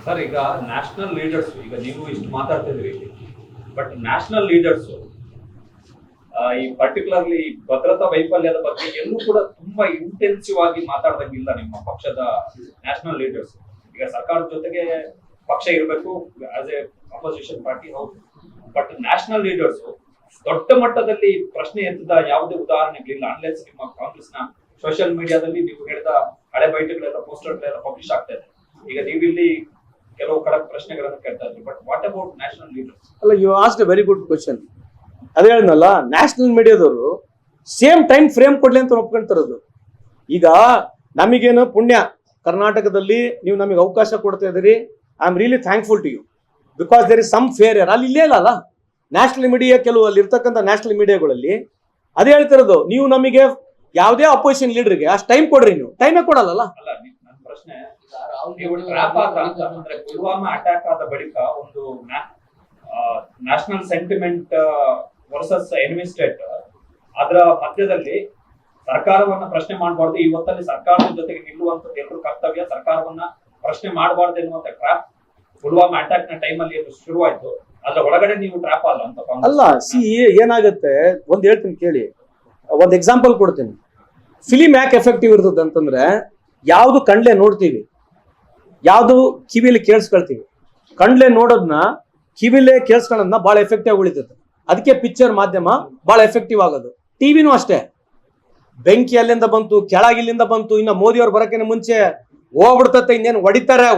Sir, ಈಗ national leaders, ಈಗ ನೀವು ಇಷ್ಟು ಮಾತಾಡ್ತಿದ್ರಿ, ಬಟ್ ನ್ಯಾಷನಲ್ ಲೀಡರ್ಸ್ ಈ ಪರ್ಟಿಕ್ಯುಲರ್ಲಿ ಭದ್ರತಾ ವೈಫಲ್ಯದ ಬಗ್ಗೆ ಎಲ್ಲೂ ಕೂಡ ತುಂಬಾ ಇಂಟೆನ್ಸಿವ್ ಆಗಿ ಮಾತಾಡ್ದಂಗಿಲ್ಲ ನಿಮ್ಮ ಪಕ್ಷದ ನ್ಯಾಷನಲ್ ಲೀಡರ್ಸ್. ಈಗ ಸರ್ಕಾರದ ಜೊತೆಗೆ ಪಕ್ಷ ಇರಬೇಕು ಆಸ್ ಎ ಅಪೋಸಿಷನ್ ಪಾರ್ಟಿ, ಹೌದು, ಬಟ್ ನ್ಯಾಷನಲ್ ಲೀಡರ್ಸ್ ದೊಡ್ಡ ಮಟ್ಟದಲ್ಲಿ ಪ್ರಶ್ನೆ ಎತ್ತದ ಯಾವುದೇ ಉದಾಹರಣೆಗಳಿಲ್ಲ. ಅನ್ಲೆಸ್ ನಿಮ್ಮ ಕಾಂಗ್ರೆಸ್ನ ಸೋಷಿಯಲ್ ಮೀಡಿಯಾದಲ್ಲಿ ನೀವು ಹೇಳಿದ ಹಳೆ ಬೈಟ್ಗಳೆಲ್ಲ ಪೋಸ್ಟರ್ಗಳೆಲ್ಲ ಪಬ್ಲಿಷ್ ಆಗ್ತಾ ಇದೆ. ಈಗ ನೀವು ಇಲ್ಲಿ ಕೆಲವು ಕಡಕ್ ಪ್ರಶ್ನೆಗಳನ್ನು ಕೇಳ್ತಾ ಇದ್ರಿ, but what about national leaders? ಅಲ್ಲ, you asked a very good question. ಅದೇ ಹೇಳಿದ್ನಲ್ಲ, ನ್ಯಾಷನಲ್ ಮೀಡಿಯಾದವರು ಸೇಮ್ ಟೈಮ್ ಫ್ರೇಮ್ ಕೊಡ್ಲಿ ಅಂತ ಒಪ್ಕೊಂತಿರೋದು. ಈಗ ನಮಗೇನು ಪುಣ್ಯ, ಕರ್ನಾಟಕದಲ್ಲಿ ನೀವು ನಮಗೆ ಅವಕಾಶ ಕೊಡ್ತಾ ಇದ್ದೀರಿ. I am really thankful to you because there is some fair air. ಅಲ್ಲಿ ಇಲ್ಲೇ ಇಲ್ಲ ನ್ಯಾಷನಲ್ ಮೀಡಿಯಾ, ಕೆಲವು ಅಲ್ಲಿ ಇರ್ತಕ್ಕಂಥ ನ್ಯಾಷನಲ್ ಮೀಡಿಯಾಗಳಲ್ಲಿ ಅದೇ ಹೇಳ್ತಿರೋದು. ನೀವು ನಮಗೆ ಯಾವುದೇ ಅಪೋಸಿಷನ್ ಲೀಡರ್ಗೆ ಅಷ್ಟು ಟೈಮ್ ಕೊಡ್ರಿ, ನೀವು ಟೈಮೇ ಕೊಡಲ್ಲ. ಅಲ್ಲ, ನನ್ನ ಪ್ರಶ್ನೆ, ನೀವು ಟ್ರ್ಯಾಪ್ ಆದ ಅಂದ್ರೆ ಪುಲ್ವಾಮಾ ಅಟ್ಯಾಕ್ ಆದ ಬಳಿಕ ಒಂದು national sentiment versus enemy state, ಅದರ ಮಧ್ಯದಲ್ಲಿ ಸರ್ಕಾರವನ್ನ ಪ್ರಶ್ನೆ ಮಾಡಬಾರ್ದು, ಈ ಹೊತ್ತಲ್ಲಿ ಸರ್ಕಾರದ ಜೊತೆಗೆ ನಿಲ್ಲುವಂತದ್ದು ಎಲ್ಲರೂ ಕರ್ತವ್ಯ, ಸರ್ಕಾರವನ್ನ ಪ್ರಶ್ನೆ ಮಾಡಬಾರ್ದು ಎನ್ನುವಂತ ಟ್ರ್ಯಾಪ್ ಪುಲ್ವಾಮಾ ಅಟ್ಯಾಕ್ ನ ಟೈಮ್ ಅಲ್ಲಿ ಶುರುವಾಯ್ತು. ಅದ್ರ ಒಳಗಡೆ ನೀವು ಟ್ರ್ಯಾಪ್ ಅಲ್ಲ ಅಂತ? ಅಲ್ಲ, ಏನಾಗುತ್ತೆ ಒಂದ್ ಹೇಳ್ತೀನಿ ಕೇಳಿ, ಒಂದ್ ಎಕ್ಸಾಂಪಲ್ ಕೊಡ್ತೀನಿ. ಫಿಲಿಂ ಯಾಕೆ ಎಫೆಕ್ಟಿವ್ ಇರ್ತದೆ ಅಂತಂದ್ರೆ, ಯಾವ್ದು ಕಣ್ಲೆ ನೋಡ್ತೀವಿ, ಯಾವ್ದು ಕಿವಿಲಿ ಕೇಳಿಸ್ಕೊಳ್ತೀವಿ. ಕಣ್ಲೆ ನೋಡೋದನ್ನ, ಕಿವಿಲೆ ಕೇಳಿಸ್ಕೊಳ್ಳೋದನ್ನ ಬಹಳ ಎಫೆಕ್ಟಿವ್ ಉಳಿತದೆ. ಅದಕ್ಕೆ ಪಿಕ್ಚರ್ ಮಾಧ್ಯಮ ಬಹಳ ಎಫೆಕ್ಟಿವ್ ಆಗೋದು. ಟಿವಿನೂ ಅಷ್ಟೇ. ಬೆಂಕಿ ಅಲ್ಲಿಂದ ಬಂತು, ಕೆಳಗಿಲ್ಲಿಂದ ಬಂತು, ಇನ್ನ ಮೋದಿ ಅವ್ರು ಬರಕ್ಕಿಂತ ಮುಂಚೆ ಹೋಗ್ಬಿಡ್ತತೆ, ಇನ್ನೇನು ಹೊಡಿತಾರೆ,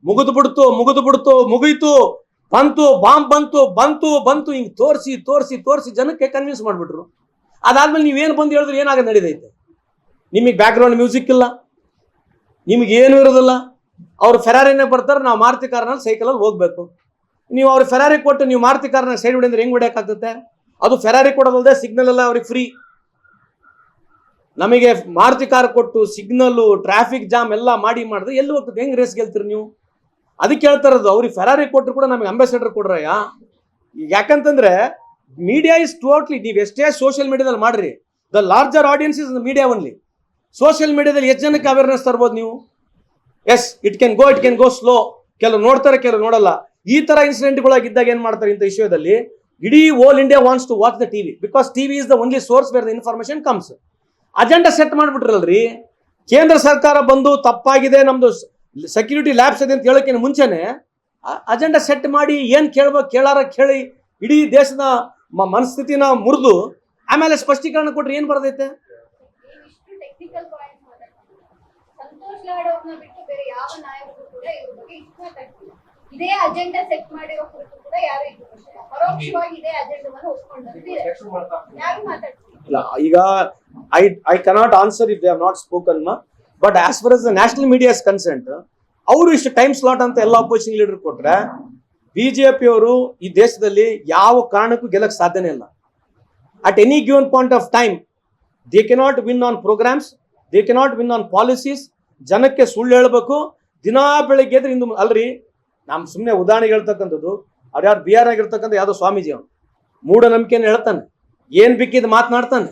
ಮುಗಿದು ಬಿಡ್ತು, ಮುಗೀತು, ಬಂತು, ಬಾಂಬ್ ಬಂತು, ಹಿಂಗ್ ತೋರಿಸಿ ಜನಕ್ಕೆ ಕನ್ವಿನ್ಸ್ ಮಾಡ್ಬಿಟ್ರು. ಅದಾದ್ಮೇಲೆ ನೀವೇನು ಬಂದು ಹೇಳಿದ್ರೆ ಏನಾಗ ನಡೀದೈತೆ? ನಿಮಗೆ ಬ್ಯಾಕ್ ಗ್ರೌಂಡ್ ಮ್ಯೂಸಿಕ್ ಇಲ್ಲ, ನಿಮ್ಗೆ ಏನು ಇರೋದಿಲ್ಲ. ಅವ್ರು ಫೆರಾರಿನೇ ಬರ್ತಾರೆ, ನಾವು ಮಾರುತಿ ಕಾರ್ನಲ್ಲಿ ಸೈಕಲಲ್ಲಿ ಹೋಗ್ಬೇಕು. ನೀವು ಅವ್ರಿಗೆ ಫೆರಾರಿ ಕೊಟ್ಟು ನೀವು ಮಾರುತಿ ಕಾರ್ನ ಸೈಡ್ ಹೊಡಿದ್ರೆ ಹೆಂಗ್ ಹೊಡ್ಯಕ್ಕಾಗ್ತತೆ? ಅದು ಫೆರಾರಿ ಕೊಡೋದಲ್ಲದೆ ಸಿಗ್ನಲ್ ಎಲ್ಲ ಅವ್ರಿಗೆ ಫ್ರೀ. ನಮಗೆ ಮಾರುತಿ ಕಾರ್ ಕೊಟ್ಟು ಸಿಗ್ನಲ್, ಟ್ರಾಫಿಕ್ ಜಾಮ್ ಎಲ್ಲ ಮಾಡಿದ್ರೆ ಎಲ್ಲಿ ಹೋಗ್ತದೆ? ಹೆಂಗ್ ರೇಸ್ ಗೆಲ್ತೀರಿ ನೀವು? ಅದಕ್ಕೆ ಹೇಳ್ತಾ ಇರೋದು, ಅವ್ರಿಗೆ ಫೆರಾರಿ ಕೊಟ್ಟರು ಕೂಡ ನಮಗೆ ಅಂಬಾಸಿಡರ್ ಕೊಡ್ರಯ್ಯ. ಯಾಕಂತಂದ್ರೆ ಮೀಡಿಯಾ ಇಸ್ ಟೋಟ್ಲಿ, ನೀವು ಎಷ್ಟೇ ಸೋಷಿಯಲ್ ಮೀಡಿಯಾದಲ್ಲಿ ಮಾಡ್ರಿ, the larger audience is media only. Social ಮೀಡಿಯಾದಲ್ಲಿ ಎಷ್ಟು ಜನಕ್ಕೆ ಅವೇರ್ನೆಸ್ ತರ್ಬೋದು ನೀವು? Yes, it can go slow. ಕೆಲವು ನೋಡ್ತಾರೆ, ಕೆಲವು ನೋಡಲ್ಲ. ಈ ತರ ಇನ್ಸಿಡೆಂಟ್ಗಳಾಗಿದ್ದಾಗ ಏನ್ ಮಾಡ್ತಾರೆ ಇಂಥ ವಿಷಯದಲ್ಲಿ? ಇಡೀ all India wants to watch the TV because TV is the only source where the information comes. Agenda set ಮಾಡ್ಬಿಟ್ರಲ್ರಿ. ಕೇಂದ್ರ ಸರ್ಕಾರ ಬಂದು ತಪ್ಪಾಗಿದೆ, ನಮ್ದು ಸೆಕ್ಯೂರಿಟಿ ಲ್ಯಾಬ್ಸ್ ಇದೆ ಅಂತ ಹೇಳೋಕ್ಕಿಂತ ಮುಂಚೆನೆ ಅಜೆಂಡಾ ಸೆಟ್ ಮಾಡಿ ಏನ್ ಕೇಳ್ಬೇಕು ಕೇಳಿ ಇಡೀ ದೇಶದ ಮನಸ್ಥಿತಿನ ಮುರಿದು ಆಮೇಲೆ ಸ್ಪಷ್ಟೀಕರಣ ಕೊಟ್ರೆ ಏನ್ ಬರ್ತೈತೆ? ಇದೇ ಅಜೆಂಡಾ ಸೆಟ್ ಮಾಡಿರೋ ಕುರಿತು ಕೂಡ ಯಾರು ಪರೋಕ್ಷವಾಗಿ ಇದೇ ಅಜೆಂಡಾವನ್ನು ಒಪ್ಪಿಕೊಂಡಿದ್ದಾರೆ. ಯಾರು ಮಾತಾಡ್ತಿಲ್ಲ. ಈಗ I cannot answer if they have not spoken, but as far as the national media is concerned, ಅವರು ಇಷ್ಟು ಟೈಮ್ ಸ್ಲಾಟ್ ಅಂತ ಎಲ್ಲ ಅಪೋಸಿಷನ್ ಲೀಡರ್ ಕೊಟ್ರೆ, ಬಿಜೆಪಿ ಅವರು ಈ ದೇಶದಲ್ಲಿ ಯಾವ ಕಾರಣಕ್ಕೂ ಗೆಲ್ಲಕ್ಕೆ ಸಾಧ್ಯನೇ ಇಲ್ಲ. At any given point of time they cannot win on programs, they cannot win on policies. ಜನಕ್ಕೆ ಸುಳ್ಳು ಹೇಳ್ಬೇಕು. ದಿನಾ ಬೆಳಿಗ್ಗೆ ಎದ್ರೆ ಇಂದು ಅಲ್ರಿ, ನಮ್ ಸುಮ್ಮನೆ ಉದಾಹರಣೆಗೆ ಹೇಳ್ತಕ್ಕಂಥದ್ದು, ಅವ್ರು ಯಾರು ಬಿಹಾರ್ ಆಗಿರ್ತಕ್ಕಂಥ ಯಾವುದೋ ಸ್ವಾಮೀಜಿ, ಅವನು ಮೂಢನಂಬಿಕೆಯನ್ನು ಹೇಳ್ತಾನೆ, ಏನ್ ಬಿಕ್ಕಿದ್ ಮಾತನಾಡ್ತಾನೆ,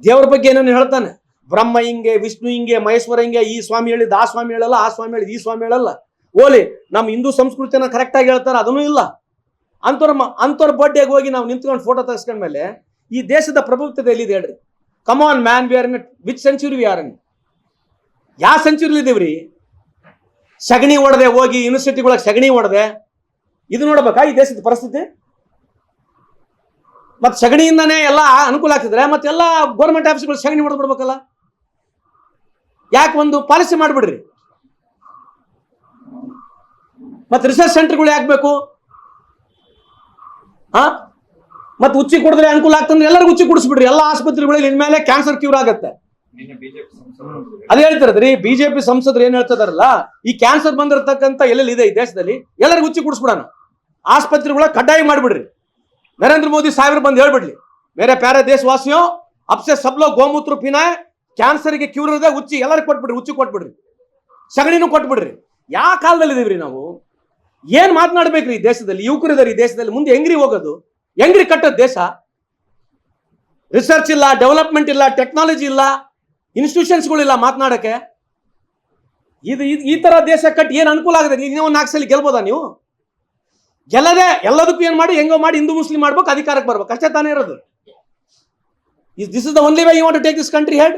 ದೇವ್ರ ಬಗ್ಗೆ ಏನೇನು ಹೇಳ್ತಾನೆ, ಬ್ರಹ್ಮ ಹಿಂಗೆ, ವಿಷ್ಣು ಹಿಂಗೆ, ಮಹೇಶ್ವರ ಹಿಂಗೆ, ಈ ಸ್ವಾಮಿ ಹೇಳಿದ ಆ ಸ್ವಾಮಿ ಹೇಳಲ್ಲ, ಆ ಸ್ವಾಮಿ ಹೇಳಿದ ಈ ಸ್ವಾಮಿ ಹೇಳಲ್ಲ. ಓಲಿ ನಮ್ಮ ಹಿಂದೂ ಸಂಸ್ಕೃತಿನ ಕರೆಕ್ಟ್ ಆಗಿ ಹೇಳ್ತಾರೆ, ಅದನ್ನೂ ಇಲ್ಲ. ಅಂಥವ್ರ ಬಡ್ಡೆಗೆ ಹೋಗಿ ನಾವು ನಿಂತ್ಕೊಂಡು ಫೋಟೋ ತೆಗೆಸ್ಕೊಂಡ್ಮೇಲೆ ಈ ದೇಶದ ಪ್ರಭುತ್ವತೆ ಎಲ್ಲಿದೆ ಹೇಳ್ರಿ? Come on man, we are in which century we are in? ಯಾವ ಸೆಂಚುರಿ ಇದೀವ್ರಿ? ಸಗಣಿ ಹೊಡೆದೆ ಹೋಗಿ ಯೂನಿವರ್ಸಿಟಿಗಳಿಗೆ ಸಗಣಿ ಹೊಡೆದೆ, ಇದು ನೋಡ್ಬೇಕಾ ಈ ದೇಶದ ಪರಿಸ್ಥಿತಿ? ಮತ್ತೆ ಸಗಣಿಯಿಂದಾನೇ ಎಲ್ಲ ಅನುಕೂಲ ಆಗ್ತಿದ್ರೆ ಮತ್ತೆಲ್ಲ ಗೌರ್ಮೆಂಟ್ ಆಫೀಸ್ಗಳು ಸಗಣಿ ಹೊಡೆದ್ಬಿಡ್ಬೇಕಲ್ಲ? ಯಾಕೆ ಒಂದು ಪಾಲಿಸಿ ಮಾಡಿಬಿಡ್ರಿ. ಮತ್ತೆ ರಿಸರ್ಚ್ ಸೆಂಟರ್ಗಳು ಯಾಕೆ ಬೇಕು? ಮತ್ತೆ ಉಚ್ಚಿ ಕುಡಿದ್ರೆ ಅನುಕೂಲ ಆಗ್ತಂದ್ರೆ ಎಲ್ಲರಿಗೂ ಉಚ್ಚಿ ಕುಡಿಸ್ಬಿಡ್ರಿ. ಎಲ್ಲ ಆಸ್ಪತ್ರೆಗಳಲ್ಲಿ ಇನ್ಮೇಲೆ ಕ್ಯಾನ್ಸರ್ ಕ್ಯೂರ್ ಆಗತ್ತೆ. ಅದೇ ಹೇಳ್ತಾರದ್ರಿ, ಬಿಜೆಪಿ ಸಂಸದರು ಏನ್ ಹೇಳ್ತಿದಾರಲ್ಲ, ಈ ಕ್ಯಾನ್ಸರ್ ಬಂದಿರತಕ್ಕಂಥ ಎಲ್ಲೆಲ್ಲಿ ಇದೆ ಈ ದೇಶದಲ್ಲಿ ಎಲ್ಲರಿಗೂ ಉಚ್ಚಿ ಕುಡಿಸ್ಬಿಡೋಣ, ಆಸ್ಪತ್ರೆಗಳ ಕಡ್ಡಾಯ ಮಾಡಿಬಿಡ್ರಿ. ನರೇಂದ್ರ ಮೋದಿ ಸಾಹೇಬ್ರು ಬಂದು ಹೇಳ್ಬಿಡ್ಲಿ, ಮೇರೆ ಪ್ಯಾರೆ ದೇಶವಾಸಿಯೋ ಅಬ್ಸೆ ಸಬ್ಲೋ ಗೋಮೂತ್ರ ಪಿನಾಯ್, ಕ್ಯಾನ್ಸರ್ಗೆ ಕ್ಯೂರ್ ಇದೆ, ಉಚ್ಚಿ ಎಲ್ಲರಿಗೂ ಕೊಟ್ಬಿಡ್ರಿ, ಉಚ್ಚಿ ಕೊಟ್ಬಿಡ್ರಿ, ಸಗಣಿನೂ ಕೊಟ್ಬಿಡ್ರಿ. ಯಾವ ಕಾಲದಲ್ಲಿ ಇದೀವ್ರಿ ನಾವು? ಏನ್ ಮಾತನಾಡ್ಬೇಕ್ರಿ ಈ ದೇಶದಲ್ಲಿ? ಯುವಕರಿದಾರೆ ಈ ದೇಶದಲ್ಲಿ, ಮುಂದೆ ಹೆಂಗ್ರಿ ಹೋಗೋದು? ಹೆಂಗ್ರಿ ಕಟ್ಟೋದು ದೇಶ? ರಿಸರ್ಚ್ ಇಲ್ಲ, ಡೆವಲಪ್ಮೆಂಟ್ ಇಲ್ಲ, ಟೆಕ್ನಾಲಜಿ ಇಲ್ಲ, ಇನ್ಸ್ಟಿಟ್ಯೂಷನ್ಸ್ಗಳಿಲ್ಲ ಮಾತನಾಡಕ್ಕೆ. ಈ ತರ ದೇಶ ಕಟ್ಟಿ ಏನ್ ಅನುಕೂಲ ಆಗಿದೆ? ನೀವು 4 ಸಲ ಗೆಲ್ಬೋದಾ ನೀವು? ಗೆಲ್ಲದೆ ಎಲ್ಲದಕ್ಕೂ ಏನ್ ಮಾಡಿ ಹೆಂಗೋ ಮಾಡಿ ಹಿಂದೂ ಮುಸ್ಲಿಂ ಮಾಡ್ಬೇಕು, ಅಧಿಕಾರಕ್ಕೆ ಬರ್ಬೇಕು, ಅಷ್ಟೇ ತಾನೇ ಇರೋದು. This is the only way you want to take this country head.